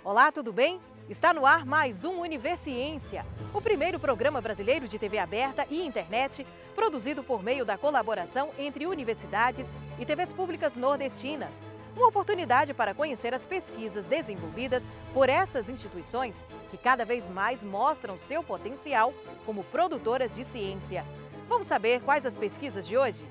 Olá, tudo bem? Está no ar mais um Universiência, o primeiro programa brasileiro de TV aberta e internet, produzido por meio da colaboração entre universidades e TVs públicas nordestinas. Uma oportunidade para conhecer as pesquisas desenvolvidas por essas instituições que cada vez mais mostram seu potencial como produtoras de ciência. Vamos saber quais as pesquisas de hoje?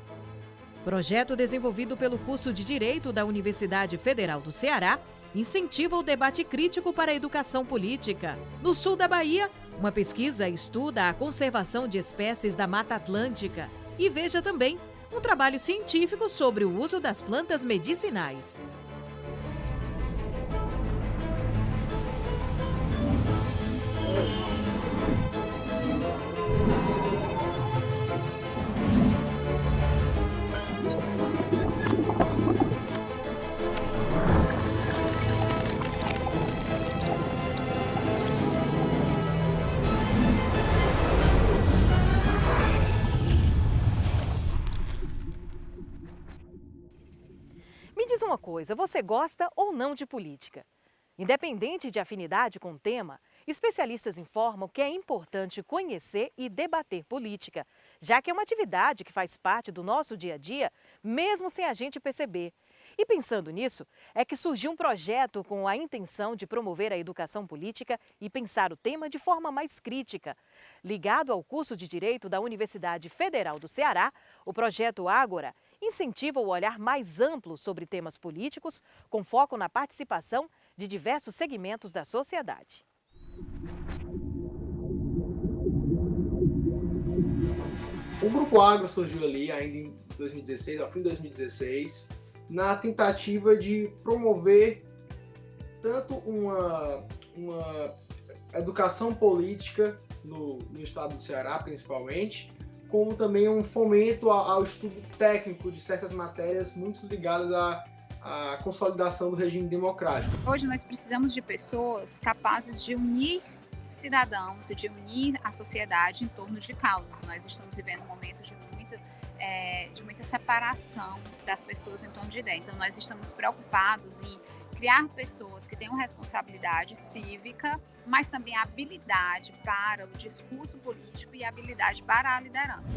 Projeto desenvolvido pelo curso de Direito da Universidade Federal do Ceará incentiva o debate crítico para a educação política. No sul da Bahia, uma pesquisa estuda a conservação de espécies da Mata Atlântica. E veja também um trabalho científico sobre o uso das plantas medicinais. Me diz uma coisa, você gosta ou não de política? Independente de afinidade com o tema, especialistas informam que é importante conhecer e debater política, já que é uma atividade que faz parte do nosso dia a dia, mesmo sem a gente perceber. E pensando nisso, é que surgiu um projeto com a intenção de promover a educação política e pensar o tema de forma mais crítica. Ligado ao curso de Direito da Universidade Federal do Ceará, o projeto Ágora incentiva o olhar mais amplo sobre temas políticos, com foco na participação de diversos segmentos da sociedade. O Grupo Agro surgiu ali ainda em 2016, ao fim de 2016, na tentativa de promover tanto uma educação política no estado do Ceará, principalmente, como também um fomento ao estudo técnico de certas matérias muito ligadas à consolidação do regime democrático. Hoje nós precisamos de pessoas capazes de unir cidadãos e de unir a sociedade em torno de causas. Nós estamos vivendo um momento de muita separação das pessoas em torno de ideias. Então nós estamos preocupados em criar pessoas que tenham responsabilidade cívica, mas também habilidade para o discurso político e habilidade para a liderança.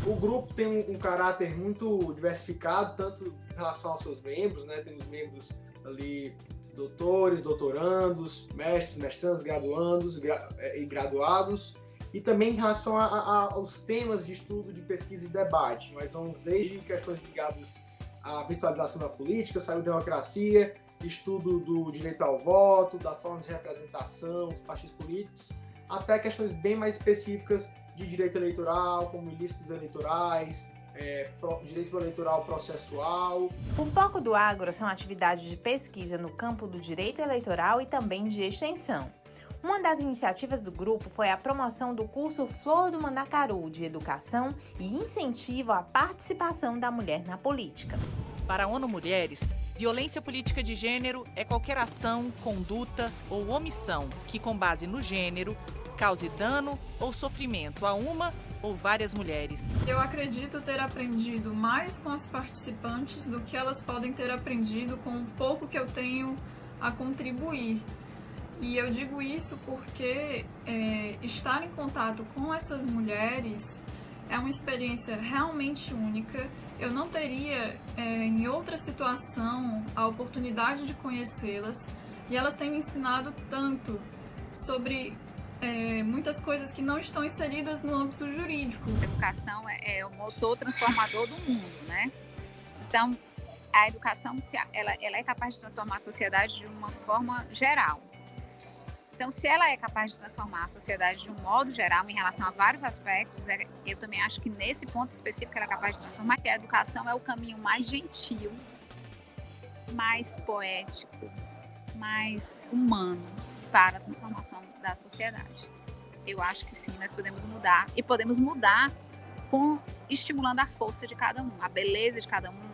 O grupo tem um caráter muito diversificado, tanto em relação aos seus membros, né? Temos membros ali, doutores, doutorandos, mestres, mestrandos, graduandos e graduados, e também em relação aos temas de estudo, de pesquisa e debate. Nós vamos desde questões ligadas à virtualização da política, saúde e democracia, estudo do direito ao voto, das formas de representação, dos partidos políticos, até questões bem mais específicas de direito eleitoral, como ilícitos eleitorais, direito eleitoral processual. O foco do Ágora são atividades de pesquisa no campo do direito eleitoral e também de extensão. Uma das iniciativas do grupo foi a promoção do curso Flor do Mandacaru de Educação e Incentivo à Participação da Mulher na Política. Para a ONU Mulheres, violência política de gênero é qualquer ação, conduta ou omissão que, com base no gênero, cause dano ou sofrimento a uma ou várias mulheres. Eu acredito ter aprendido mais com as participantes do que elas podem ter aprendido com o pouco que eu tenho a contribuir. E eu digo isso porque estar em contato com essas mulheres é uma experiência realmente única. Eu não teria, em outra situação, a oportunidade de conhecê-las, e elas têm me ensinado tanto sobre muitas coisas que não estão inseridas no âmbito jurídico. A educação é o motor transformador do mundo, né? Então, a educação ela é capaz de transformar a sociedade de uma forma geral. Então, se ela é capaz de transformar a sociedade de um modo geral em relação a vários aspectos, eu também acho que nesse ponto específico ela é capaz de transformar, que a educação é o caminho mais gentil, mais poético, mais humano para a transformação da sociedade. Eu acho que sim, nós podemos mudar, e podemos mudar estimulando a força de cada um, a beleza de cada um,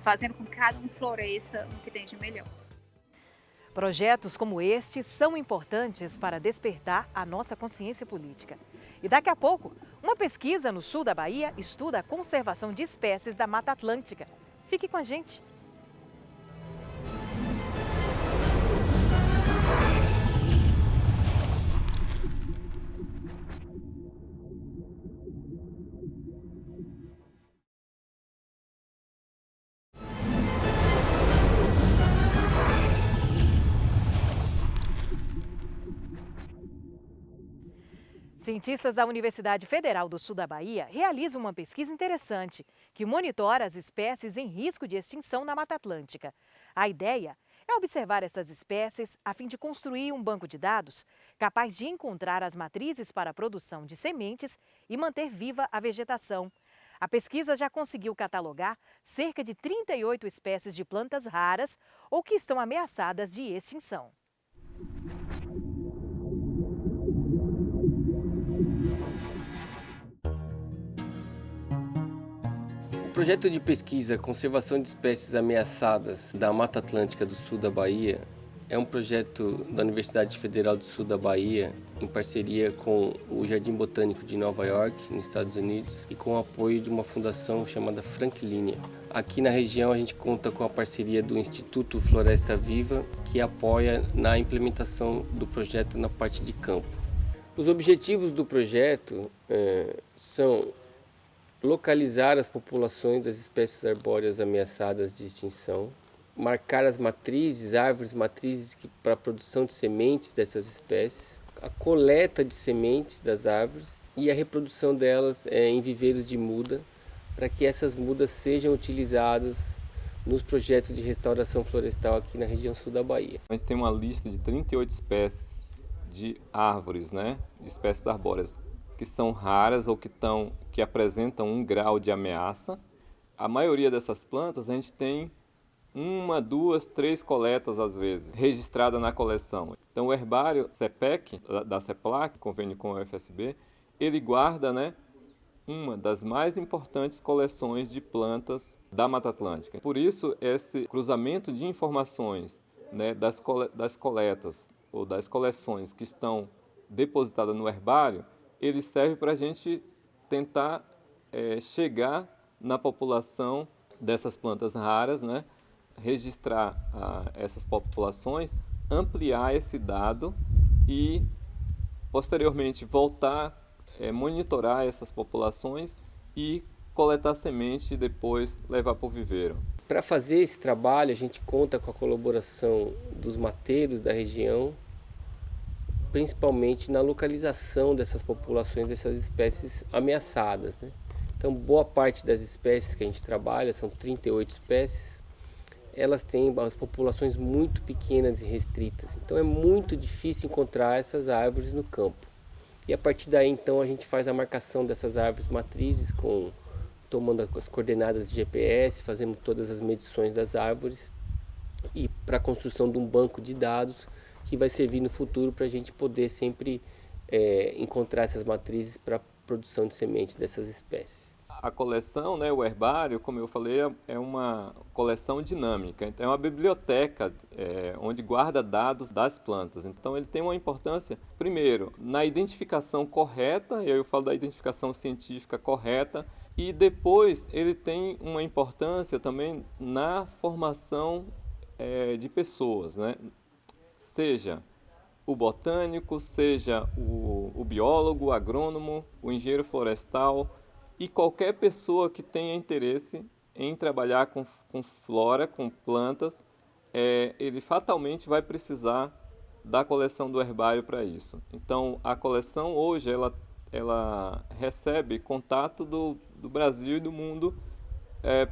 fazendo com que cada um floresça no que tem de melhor. Projetos como este são importantes para despertar a nossa consciência política. E daqui a pouco, Uma pesquisa no sul da Bahia estuda a conservação de espécies da Mata Atlântica. Fique com a gente. Cientistas da Universidade Federal do Sul da Bahia realizam uma pesquisa interessante que monitora as espécies em risco de extinção na Mata Atlântica. A ideia é observar estas espécies a fim de construir um banco de dados capaz de encontrar as matrizes para a produção de sementes e manter viva a vegetação. A pesquisa já conseguiu catalogar cerca de 38 espécies de plantas raras ou que estão ameaçadas de extinção. O projeto de pesquisa Conservação de Espécies Ameaçadas da Mata Atlântica do Sul da Bahia é um projeto da Universidade Federal do Sul da Bahia, em parceria com o Jardim Botânico de Nova York, nos Estados Unidos, e com o apoio de uma fundação chamada Franklin. Aqui na região a gente conta com a parceria do Instituto Floresta Viva, que apoia na implementação do projeto na parte de campo. Os objetivos do projeto são localizar as populações das espécies arbóreas ameaçadas de extinção, marcar as matrizes, árvores matrizes para a produção de sementes dessas espécies, a coleta de sementes das árvores e a reprodução delas em viveiros de muda, para que essas mudas sejam utilizadas nos projetos de restauração florestal aqui na região sul da Bahia. A gente tem uma lista de 38 espécies de árvores, de espécies arbóreas, que são raras ou que apresentam um grau de ameaça. A maioria dessas plantas a gente tem 1, 2, 3 coletas às vezes, registrada na coleção. Então o herbário CEPEC, da CEPLAC, convênio com o UFSB, ele guarda uma das mais importantes coleções de plantas da Mata Atlântica. Por isso, esse cruzamento de informações das coletas ou das coleções que estão depositadas no herbário, ele serve para a gente tentar chegar na população dessas plantas raras, registrar essas populações, ampliar esse dado e, posteriormente, voltar, monitorar essas populações e coletar semente e depois levar para o viveiro. Para fazer esse trabalho, a gente conta com a colaboração dos mateiros da região, principalmente na localização dessas populações, dessas espécies ameaçadas. Então, boa parte das espécies que a gente trabalha, são 38 espécies, elas têm as populações muito pequenas e restritas. Então, é muito difícil encontrar essas árvores no campo. E a partir daí, então, a gente faz a marcação dessas árvores matrizes, tomando as coordenadas de GPS, fazendo todas as medições das árvores e para a construção de um banco de dados que vai servir no futuro para a gente poder sempre encontrar essas matrizes para a produção de sementes dessas espécies. A coleção, o herbário, como eu falei, é uma coleção dinâmica. Então, é uma biblioteca onde guarda dados das plantas. Então, ele tem uma importância, primeiro, na identificação correta, e aí eu falo da identificação científica correta, e depois ele tem uma importância também na formação de pessoas, Seja o botânico, seja o biólogo, o agrônomo, o engenheiro florestal e qualquer pessoa que tenha interesse em trabalhar com flora, com plantas, ele fatalmente vai precisar da coleção do herbário para isso. Então, a coleção hoje ela recebe contato do Brasil e do mundo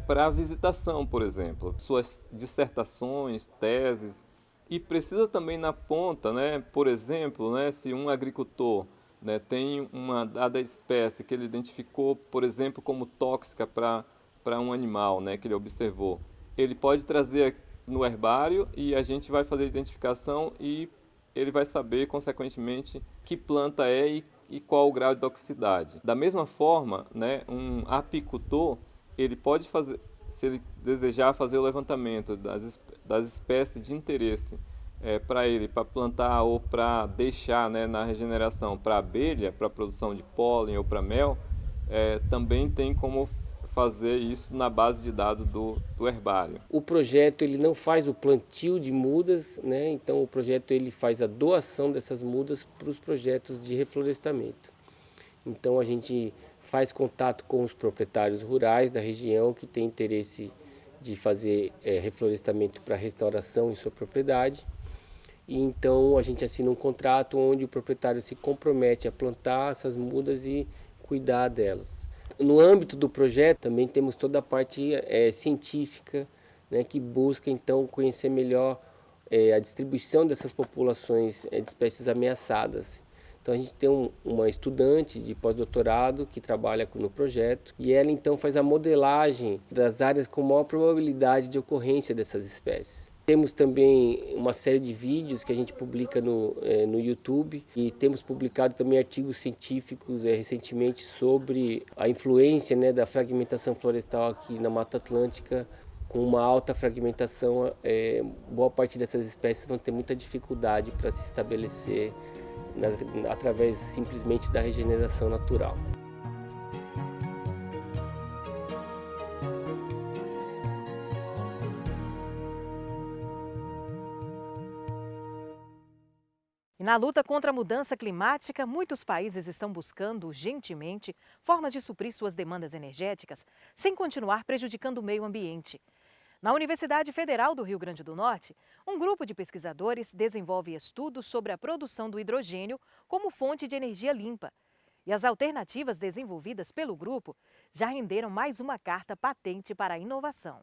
para visitação, por exemplo, suas dissertações, teses. E precisa também na ponta, por exemplo, se um agricultor tem uma dada espécie que ele identificou, por exemplo, como tóxica para um animal que ele observou, ele pode trazer no herbário e a gente vai fazer a identificação e ele vai saber, consequentemente, que planta é e qual o grau de toxicidade. Da mesma forma, um apicultor, ele pode fazer, se ele desejar fazer o levantamento das espécies de interesse para plantar ou para deixar, né, na regeneração para abelha, para produção de pólen ou para mel, também tem como fazer isso na base de dados do herbário. O projeto ele não faz o plantio de mudas, né? Então o projeto ele faz a doação dessas mudas para os projetos de reflorestamento. Então a gente faz contato com os proprietários rurais da região que têm interesse de fazer reflorestamento para restauração em sua propriedade. E então a gente assina um contrato onde o proprietário se compromete a plantar essas mudas e cuidar delas. No âmbito do projeto também temos toda a parte científica, né, que busca então conhecer melhor a distribuição dessas populações de espécies ameaçadas. Então a gente tem uma estudante de pós-doutorado que trabalha no projeto e ela então faz a modelagem das áreas com maior probabilidade de ocorrência dessas espécies. Temos também uma série de vídeos que a gente publica no YouTube e temos publicado também artigos científicos recentemente sobre a influência, né, da fragmentação florestal aqui na Mata Atlântica. Com uma alta fragmentação, boa parte dessas espécies vão ter muita dificuldade para se estabelecer através simplesmente da regeneração natural. E na luta contra a mudança climática, muitos países estão buscando urgentemente formas de suprir suas demandas energéticas sem continuar prejudicando o meio ambiente. Na Universidade Federal do Rio Grande do Norte, um grupo de pesquisadores desenvolve estudos sobre a produção do hidrogênio como fonte de energia limpa. E as alternativas desenvolvidas pelo grupo já renderam mais uma carta patente para a inovação.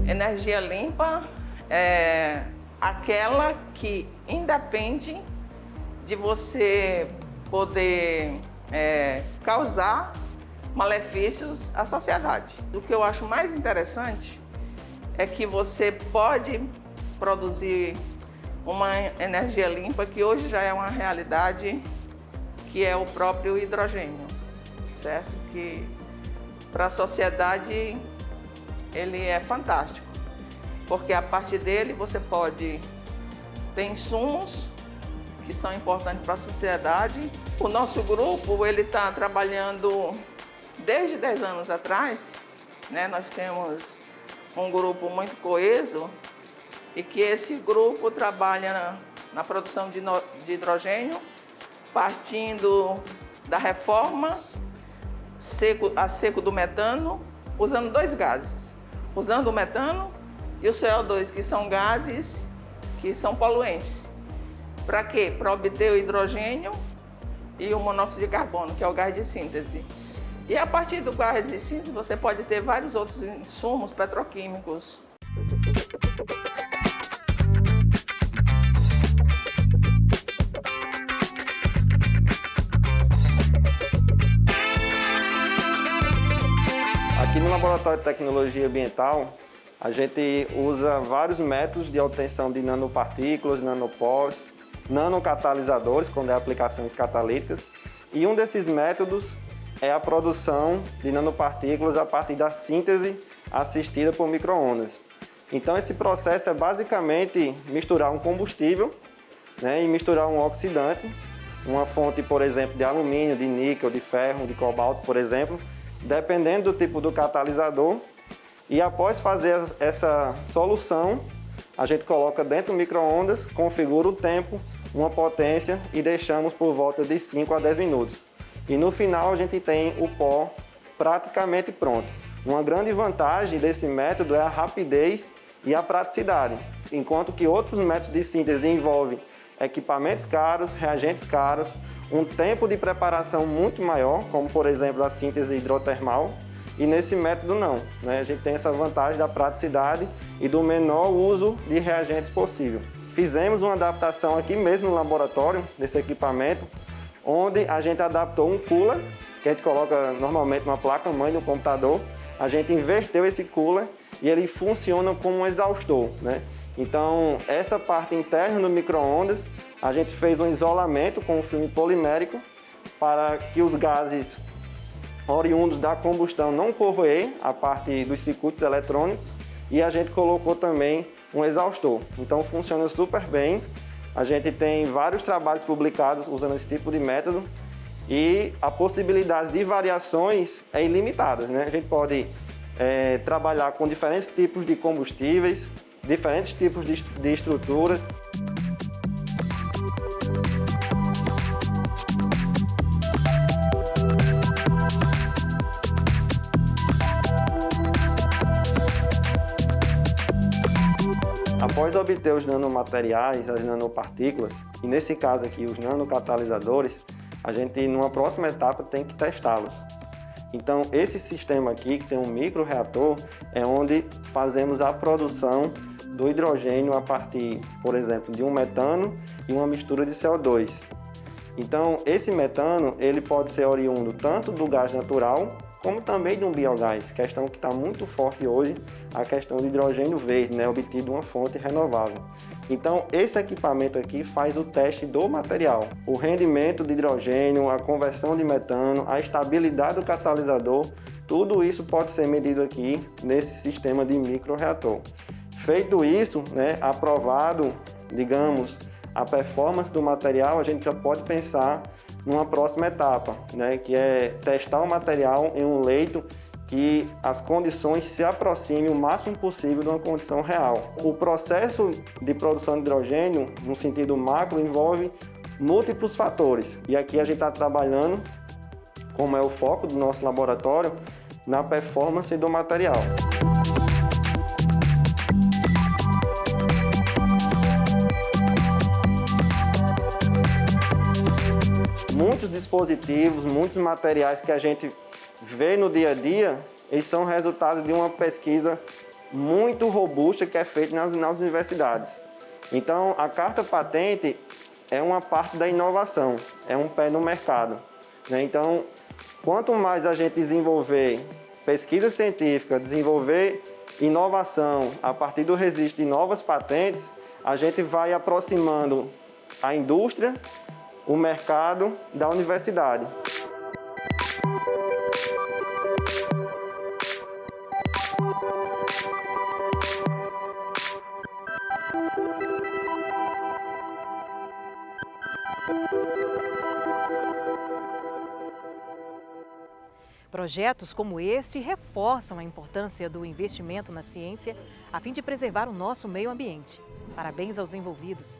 Energia limpa é aquela que independe de você poder causar malefícios à sociedade. O que eu acho mais interessante é que você pode produzir uma energia limpa que hoje já é uma realidade, que é o próprio hidrogênio, certo? Que para a sociedade ele é fantástico, porque a partir dele você pode ter insumos que são importantes para a sociedade. O nosso grupo ele está trabalhando desde 10 anos atrás, né? Nós temos um grupo muito coeso e que esse grupo trabalha na produção de hidrogênio, partindo da reforma a seco do metano, usando 2 gases. Usando o metano e o CO2, que são gases que são poluentes. Para quê? Para obter o hidrogênio e o monóxido de carbono, que é o gás de síntese. E a partir do gás de síntese você pode ter vários outros insumos petroquímicos. Aqui no Laboratório de Tecnologia Ambiental, a gente usa vários métodos de obtenção de nanopartículas, nanopós, nanocatalisadores, quando é aplicações catalíticas, e um desses métodos é a produção de nanopartículas a partir da síntese assistida por micro-ondas. Então esse processo é basicamente misturar um combustível, né, e misturar um oxidante, uma fonte, por exemplo, de alumínio, de níquel, de ferro, de cobalto, por exemplo, dependendo do tipo do catalisador. E após fazer essa solução, a gente coloca dentro do micro-ondas, configura o tempo, uma potência e deixamos por volta de 5 a 10 minutos. E no final a gente tem o pó praticamente pronto. Uma grande vantagem desse método é a rapidez e a praticidade, enquanto que outros métodos de síntese envolvem equipamentos caros, reagentes caros, um tempo de preparação muito maior, como por exemplo a síntese hidrotermal, e nesse método não, né? A gente tem essa vantagem da praticidade e do menor uso de reagentes possível. Fizemos uma adaptação aqui mesmo no laboratório desse equipamento, onde a gente adaptou um cooler, que a gente coloca normalmente numa placa-mãe do computador, a gente inverteu esse cooler e ele funciona como um exaustor, né? Então, essa parte interna do micro-ondas, a gente fez um isolamento com um filme polimérico para que os gases oriundos da combustão não corroer a parte dos circuitos eletrônicos, e a gente colocou também um exaustor. Então funciona super bem. A gente tem vários trabalhos publicados usando esse tipo de método e a possibilidade de variações é ilimitada, né? A gente pode trabalhar com diferentes tipos de combustíveis, diferentes tipos de estruturas. Após obter os nanomateriais, as nanopartículas, e nesse caso aqui os nanocatalisadores, a gente, numa próxima etapa, tem que testá-los. Então, esse sistema aqui, que tem um microreator, é onde fazemos a produção do hidrogênio a partir, por exemplo, de um metano e uma mistura de CO2. Então, esse metano, ele pode ser oriundo tanto do gás natural, como também de um biogás, questão que está muito forte hoje, a questão do hidrogênio verde, né, obtido de uma fonte renovável. Então, esse equipamento aqui faz o teste do material, o rendimento de hidrogênio, a conversão de metano, a estabilidade do catalisador, tudo isso pode ser medido aqui nesse sistema de microreator. Feito isso, né, aprovado, digamos, a performance do material, a gente já pode pensar numa próxima etapa, né, que é testar o material em um leito que as condições se aproximem o máximo possível de uma condição real. O processo de produção de hidrogênio, no sentido macro, envolve múltiplos fatores. E aqui a gente está trabalhando, como é o foco do nosso laboratório, na performance do material. Muitos dispositivos, muitos materiais que a gente vê no dia a dia, eles são resultado de uma pesquisa muito robusta que é feita nas universidades. Então, a carta patente é uma parte da inovação, é um pé no mercado, né? Então, quanto mais a gente desenvolver pesquisa científica, desenvolver inovação a partir do registro de novas patentes, a gente vai aproximando a indústria, o mercado da universidade. Projetos como este reforçam a importância do investimento na ciência a fim de preservar o nosso meio ambiente. Parabéns aos envolvidos.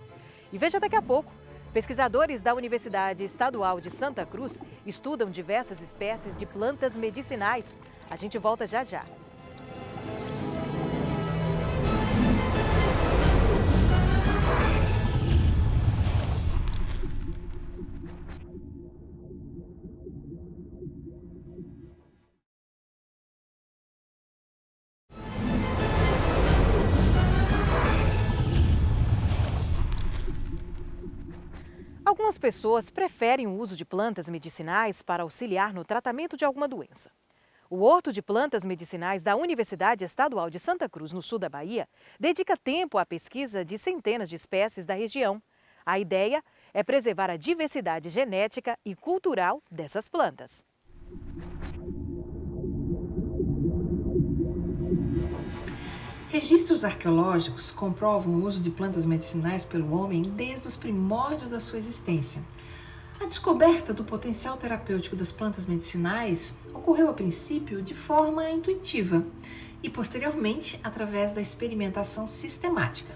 E veja daqui a pouco. Pesquisadores da Universidade Estadual de Santa Cruz estudam diversas espécies de plantas medicinais. A gente volta já já. Algumas pessoas preferem o uso de plantas medicinais para auxiliar no tratamento de alguma doença. O Horto de Plantas Medicinais da Universidade Estadual de Santa Cruz, no sul da Bahia, dedica tempo à pesquisa de centenas de espécies da região. A ideia é preservar a diversidade genética e cultural dessas plantas. Registros arqueológicos comprovam o uso de plantas medicinais pelo homem desde os primórdios da sua existência. A descoberta do potencial terapêutico das plantas medicinais ocorreu a princípio de forma intuitiva e posteriormente através da experimentação sistemática.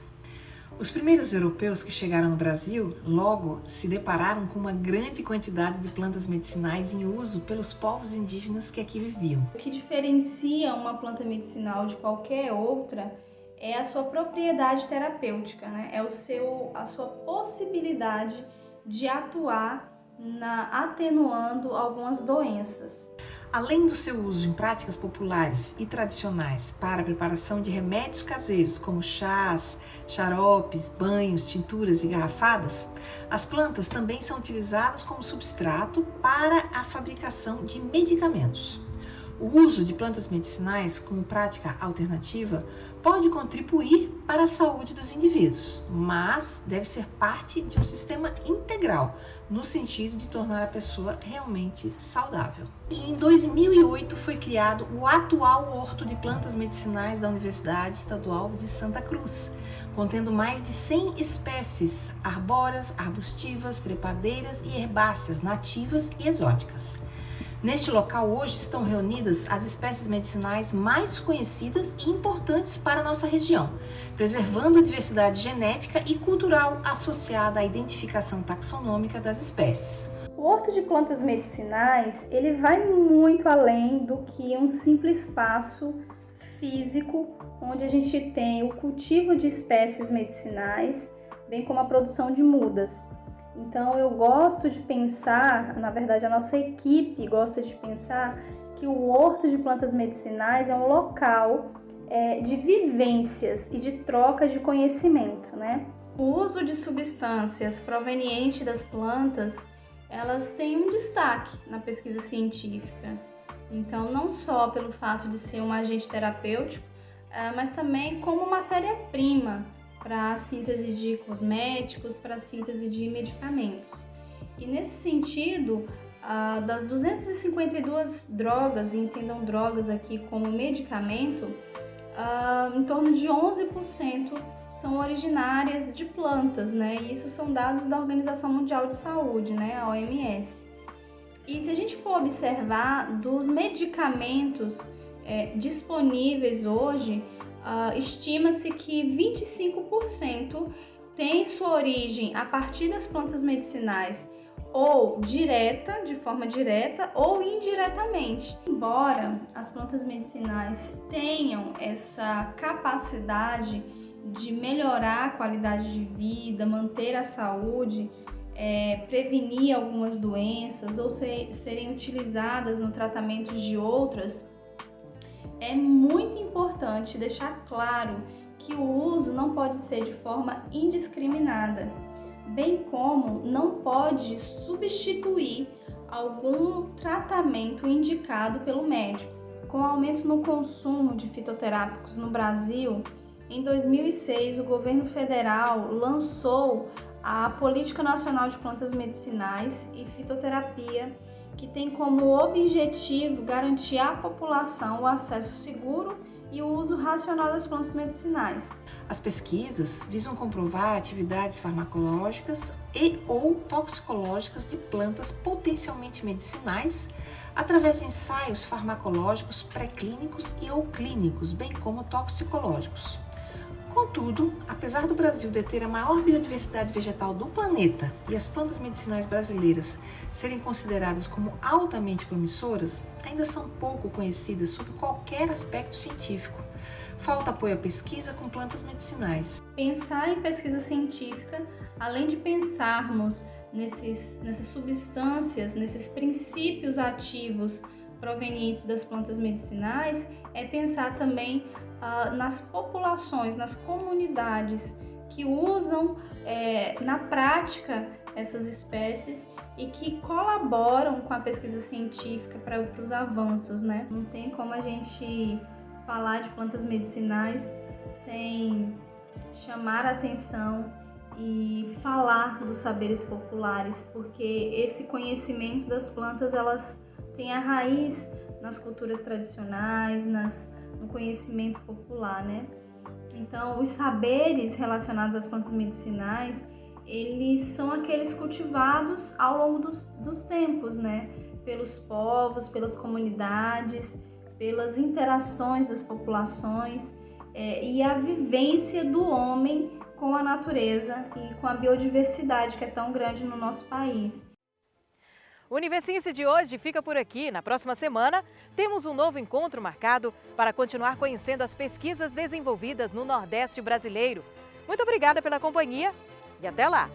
Os primeiros europeus que chegaram no Brasil logo se depararam com uma grande quantidade de plantas medicinais em uso pelos povos indígenas que aqui viviam. O que diferencia uma planta medicinal de qualquer outra é a sua propriedade terapêutica, né? É a sua possibilidade de atuar atenuando algumas doenças. Além do seu uso em práticas populares e tradicionais para a preparação de remédios caseiros como chás, xaropes, banhos, tinturas e garrafadas, as plantas também são utilizadas como substrato para a fabricação de medicamentos. O uso de plantas medicinais como prática alternativa pode contribuir para a saúde dos indivíduos, mas deve ser parte de um sistema integral, no sentido de tornar a pessoa realmente saudável. E em 2008 foi criado o atual Horto de Plantas Medicinais da Universidade Estadual de Santa Cruz, contendo mais de 100 espécies arbóreas, arbustivas, trepadeiras e herbáceas nativas e exóticas. Neste local hoje estão reunidas as espécies medicinais mais conhecidas e importantes para a nossa região, preservando a diversidade genética e cultural associada à identificação taxonômica das espécies. O Horto de Plantas Medicinais, ele vai muito além do que um simples espaço físico, onde a gente tem o cultivo de espécies medicinais, bem como a produção de mudas. Então eu gosto de pensar, na verdade a nossa equipe gosta de pensar que o Horto de Plantas Medicinais é um local de vivências e de troca de conhecimento, né? O uso de substâncias provenientes das plantas, elas têm um destaque na pesquisa científica. Então não só pelo fato de ser um agente terapêutico, mas também como matéria-prima para a síntese de cosméticos, para a síntese de medicamentos. E nesse sentido, das 252 drogas, e entendam drogas aqui como medicamento, em torno de 11% são originárias de plantas, né? E isso são dados da Organização Mundial de Saúde, né? A OMS. E se a gente for observar dos medicamentos disponíveis hoje, estima-se que 25% tem sua origem a partir das plantas medicinais, ou de forma direta ou indiretamente. Embora as plantas medicinais tenham essa capacidade de melhorar a qualidade de vida, manter a saúde, prevenir algumas doenças ou serem utilizadas no tratamento de outras, é muito importante deixar claro que o uso não pode ser de forma indiscriminada, bem como não pode substituir algum tratamento indicado pelo médico. Com o aumento no consumo de fitoterápicos no Brasil, em 2006 o governo federal lançou a Política Nacional de Plantas Medicinais e Fitoterapia, que tem como objetivo garantir à população o acesso seguro e o uso racional das plantas medicinais. As pesquisas visam comprovar atividades farmacológicas e ou toxicológicas de plantas potencialmente medicinais através de ensaios farmacológicos pré-clínicos e ou clínicos, bem como toxicológicos. Contudo, apesar do Brasil deter a maior biodiversidade vegetal do planeta e as plantas medicinais brasileiras serem consideradas como altamente promissoras, ainda são pouco conhecidas sob qualquer aspecto científico. Falta apoio à pesquisa com plantas medicinais. Pensar em pesquisa científica, além de pensarmos nessas substâncias, nesses princípios ativos provenientes das plantas medicinais, é pensar também nas populações, nas comunidades que usam na prática essas espécies e que colaboram com a pesquisa científica para os avanços, né? Não tem como a gente falar de plantas medicinais sem chamar a atenção e falar dos saberes populares, porque esse conhecimento das plantas, elas têm a raiz nas culturas tradicionais, no conhecimento popular, né? Então, os saberes relacionados às plantas medicinais, eles são aqueles cultivados ao longo dos tempos, né? Pelos povos, pelas comunidades, pelas interações das populações e a vivência do homem com a natureza e com a biodiversidade que é tão grande no nosso país. O Universiense de hoje fica por aqui. Na próxima semana, temos um novo encontro marcado para continuar conhecendo as pesquisas desenvolvidas no Nordeste brasileiro. Muito obrigada pela companhia e até lá!